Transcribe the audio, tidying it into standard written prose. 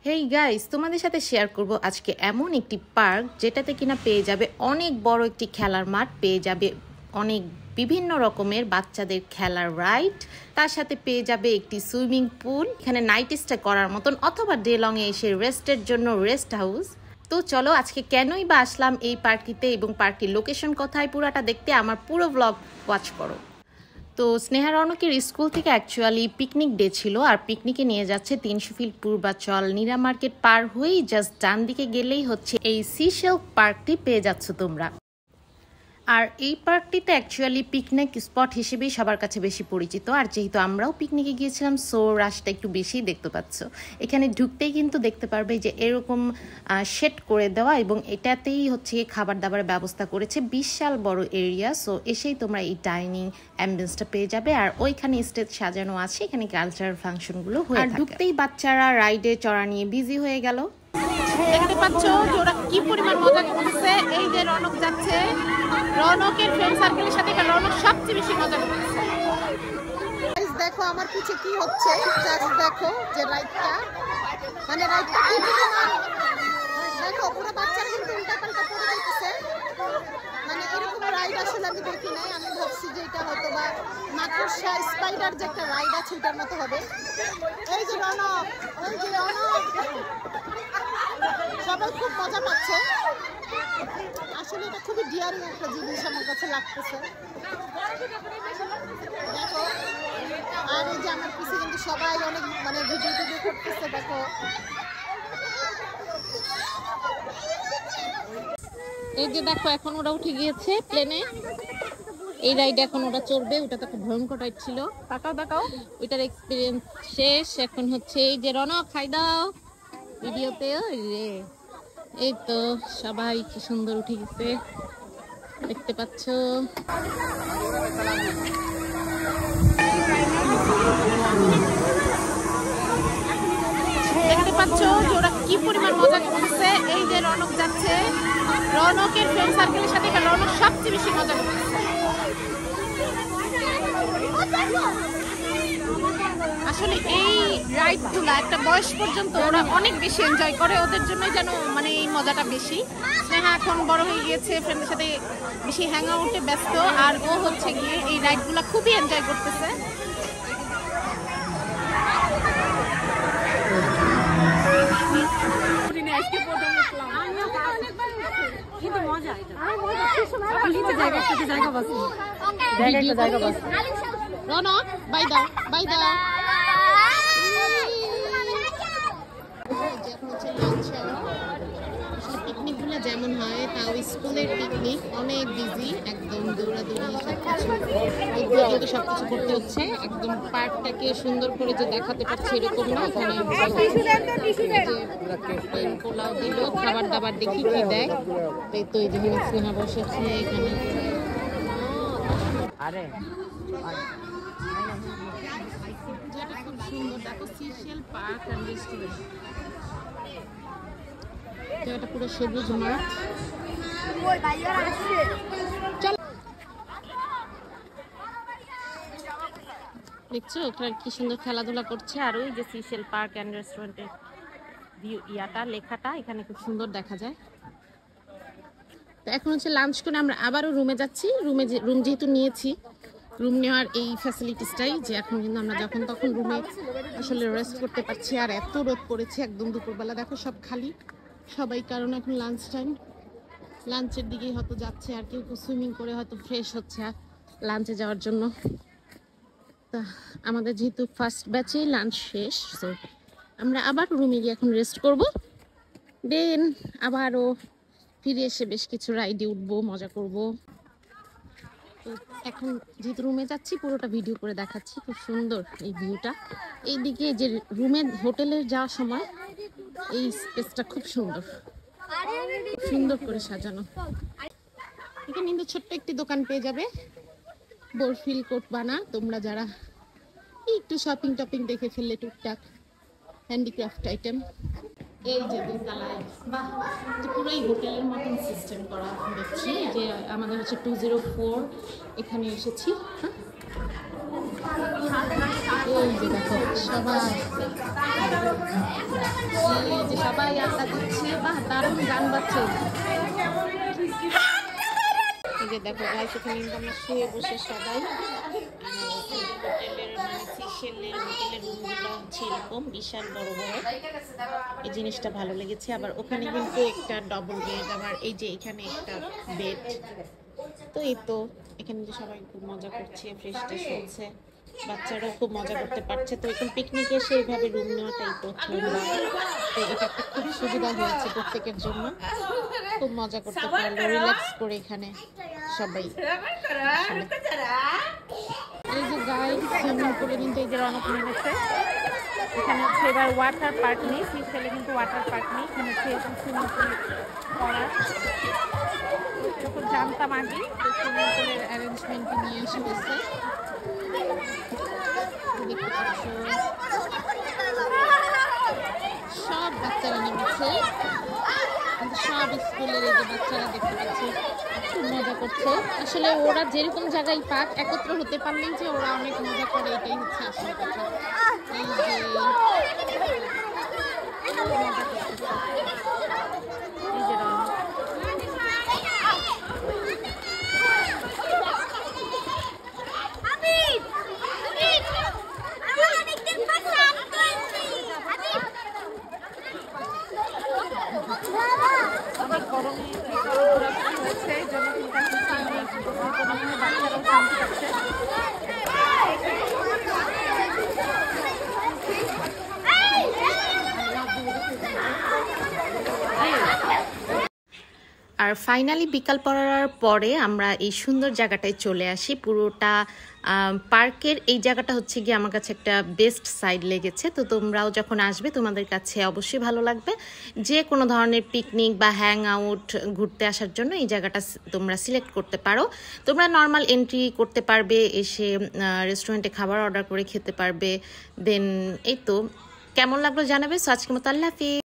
Hey guys, তোমাদের সাথে share করব আজকে এমন একটি পার্ক যেটাতে কিনা পেয়ে যাবে অনেক বড় একটি খেলার মাঠ, পেয়ে যাবে অনেক বিভিন্ন রকমের বাচ্চাদের খেলার রাইড, তার সাথে পেয়ে যাবে একটি সুইমিং পুল, এখানে নাইট স্টে করার মতন অথবা ডে লং এ এসে রেস্টের জন্য রেস্ট হাউস। তো চলো আজকে কেনই বা আসলাম এই পার্কটিতে এবং পার্কটির লোকেশন কোথায় পুরাটা দেখতে আমার পুরো ব্লগ ওয়াচ করো। তো স্নেহা রৌনকের স্কুল থেকে অ্যাকচুয়ালি পিকনিক ডে ছিল, আর পিকনিকে নিয়ে যাচ্ছে 300 ফিট পূর্বাচল নীরা মার্কেট পার হয়েই জাস্ট ডান দিকে গেলেই হচ্ছে এই সিশেল পার্কটি পেয়ে যাচ্ছ তোমরা। আর এই পার্কটিতে অ্যাকচুয়ালি পিকনিক স্পট হিসেবেই সবার কাছে বেশি পরিচিত, আর যেহেতু আমরাও পিকনিকে গিয়েছিলাম সো রাশটা একটু বেশিই দেখতে পাচ্ছ। এখানে ঢুকতেই কিন্তু দেখতে পারবে যে এরকম শেড করে দেওয়া এবং এটাতেই হচ্ছে খাবার দাবারের ব্যবস্থা করেছে, বিশাল বড় এরিয়া। সো এসেই তোমরা এই ডাইনিং অ্যাম্বিয়েন্সটা পেয়ে যাবে, আর ওইখানে স্টেজ সাজানো আছে, এখানে কালচারাল ফাংশনগুলো হয়ে থাকে। আর ঢুকতেই বাচ্চারা রাইডে চড়া নিয়ে বিজি হয়ে গেল। দেখতে পাচ্ছ যে ওরা কি পরিমাণ মজা করতেছে। এই যে রৌনক যাচ্ছে, রৌনকের ফ্রেন্ড সার্কেলের সাথে রৌনক সবচেয়ে বেশি মজা করতেছে। দেখো আমার পিছে কি হচ্ছে, জাস্ট দেখো যে রাইডটা, মানে রাইডটা কি পরিমাণ, দেখো পুরো বাচ্চারা কিন্তু উল্টা পাল্টা পড়ে যাইতেছে। মানে এরকম রাইড আসলে আমি দেখি নাই, আমি ভাবছি যে এটা হয়তো বা মাকড়সা স্পাইডার যে একটা রাইড আছে এটার মতো হবে। এই যে রৌনক, এই যে রৌনক, সবাই খুব মজা পাচ্ছে। আসলে এটা খুবই ডিয়ারিং একটা জিনিস আমার কাছে লাগতেছে। দেখো, আর এই যে আমার পিছে কিন্তু সবাই অনেক মানে ভিডিও করতেছে। দেখো এই যে দেখো এখন ওরা উঠে গিয়েছে প্লেনে, এই রাইড এখন ওরা চড়বে। ওটা তো একটা ভয়ঙ্কর রাইড ছিল, তাকাও তাকাও, ওইটার এক্সপিরিয়েন্স শেষ। এখন হচ্ছে এই যে রৌনক খাই দাও ভিডিওতে রে। এই তো সবাই কি সুন্দর উঠে গেছে দেখতে পাচ্ছ। দেখতে পাচ্ছ যে ওরা কি পরিমাণ মজা করতেছে। এই যে রৌনক যাচ্ছে, রৌনকের ফ্রেন্ড সার্কেলের সাথে রৌনক সবচেয়ে বেশি মজা করতেছে। আসলে এই রাইডগুলো একটা বয়স পর্যন্ত ওরা অনেক বেশি এনজয় করে, ওদের জন্যই যেন মানে এই মজাটা বেশি। স্নেহা এখন বড় হয়ে গিয়েছে, ফ্রেন্ডের সাথে বেশি হ্যাং আউটে ব্যস্ত, আর ও হচ্ছে গিয়ে এই রাইডগুলো খুবই এনজয় করতেছে। রৌনক বাই দাও, বাই দাও। পিকনিকগুলো যেমন হয় তাও স্কুলের পিকনিক অনেক বিজি, একদম দৌড়াদৌড়ি সবকিছু সবকিছু করতে হচ্ছে। একদম পার্কটাকে সুন্দর করে যে দেখাতে পারছে এরকম না, এখানে পোলাও দিল, খাবার দাবার দেখি কি দেয়। এই তো এই যে স্নেহা বসেছে এখানে। খুব সুন্দর দেখো সিশেল পার্ক এন্ড রেস্টুরেন্ট, এটা পুরো সবুজ মাঠ। দেখছো ওখানে কি সুন্দর খেলাধুলা করছে। আর ওই যে সিশেল পার্ক এন্ড রেস্টুরেন্টের ভিউ ইয়াটা লেখাটা এখানে খুব সুন্দর দেখা যায়। তো এখন হচ্ছে লাঞ্চ করে আমরা আবারও রুমে যাচ্ছি। রুম যেহেতু নিয়েছি, রুম নেওয়ার এই ফ্যাসিলিটিসটাই যে এখন কিন্তু আমরা যখন তখন রুমে আসলে রেস্ট করতে পারছি। আর এত রোদ পড়েছে একদম দুপুরবেলা, দেখো সব খালি সবাই, কারণ এখন লাঞ্চ টাইম, লাঞ্চের দিকেই হয়তো যাচ্ছে, আর কেউ সুইমিং করে হয়তো ফ্রেশ হচ্ছে লাঞ্চে যাওয়ার জন্য। তা আমাদের যেহেতু ফার্স্ট ব্যাচেই লাঞ্চ শেষ, সো আমরা আবার রুমে গিয়ে এখন রেস্ট করব, দেন আবারও ফিরে এসে বেশ কিছু রাইডে উঠবো, মজা করব। তো এখন যেহেতু রুমে যাচ্ছি পুরোটা ভিডিও করে দেখাচ্ছি। খুব সুন্দর এই ভিউটা, এইদিকে যে রুমে হোটেলে যাওয়ার সময় এই স্পেসটা খুব সুন্দর, সুন্দর করে সাজানো। এখানে কিন্তু ছোট্ট একটি দোকান পেয়ে যাবে, বরফিল কোট বানা, তোমরা যারা একটু শপিং টপিং দেখে ফেললে টুকটাক হ্যান্ডিক্রাফট আইটেম। এই যে দুতলায় বাহ, পুরোই হোটেলের মতন সিস্টেম করা দেখছি। যে আমাদের হচ্ছে 204 এখানে এসেছি। এই যে দেখো সবাই সবাই আড্ডা দিচ্ছে, বাহ দারুণ গান বাজছে। এই যে দেখো গাইস, এখানে কিন্তু আমরা শুয়ে বসে সবাই, হোটেলের মানে সিশেলের হোটেলের রুমগুলো হচ্ছে এরকম বিশাল বড় বড়, এই জিনিসটা ভালো লেগেছে। আবার ওখানে কিন্তু একটা ডবল বেড, আবার এই যে এখানে একটা বেড। তো এই তো এখানে যে সবাই খুব মজা করছে, ফ্রেশ ট্রেশ হচ্ছে, বাচ্চারাও খুব মজা করতে পারছে। তো এখন পিকনিকে এসে এইভাবে রুম নেওয়াটাই প্রথম, তো এটা একটা খুব সুবিধা হয়েছে প্রত্যেকের জন্য, খুব মজা করতে পারলো রিল্যাক্স করে এখানে সবাই। এই যে গাইড সুইমিং পুলে কিন্তু এই যে রনক নেমেছে, এখানে হচ্ছে এবার ওয়াটার পার্ক নেই, সিশেলে কিন্তু ওয়াটার পার্ক নেই, এখানে হচ্ছে সুইমিং পুল করা। যখন জানতাম আগে তো সুইমিং পুলের অ্যারেঞ্জমেন্ট নিয়ে এসে হয়েছে, দেখতে পাচ্ছ সব বাচ্চারা নেমেছে, সব স্কুলের এই যে বাচ্চারা দেখতে পাচ্ছি খুব মজা করছে। আসলে ওরা যেরকম জায়গায় পাক একত্র হতে পারলেই যে ওরা অনেক মজা করে, এটাই হচ্ছে আসল কথা। এই যে অনেক গরমে হচ্ছে, এই জন্য কিন্তু বাচ্চারাও শান্তি পাচ্ছে। আর ফাইনালি বিকাল পড়ার পরে আমরা এই সুন্দর জায়গাটায় চলে আসি। পুরোটা পার্কের এই জায়গাটা হচ্ছে গিয়ে আমার কাছে একটা বেস্ট সাইড লেগেছে। তো তোমরাও যখন আসবে তোমাদের কাছে অবশ্যই ভালো লাগবে। যে কোনো ধরনের পিকনিক বা হ্যাং আউট ঘুরতে আসার জন্য এই জায়গাটা তোমরা সিলেক্ট করতে পারো। তোমরা নর্মাল এন্ট্রি করতে পারবে, এসে রেস্টুরেন্টে খাবার অর্ডার করে খেতে পারবে। দেন এই তো কেমন লাগলো জানাবে। সো আজকের মতো আল্লাহ হাফিজ।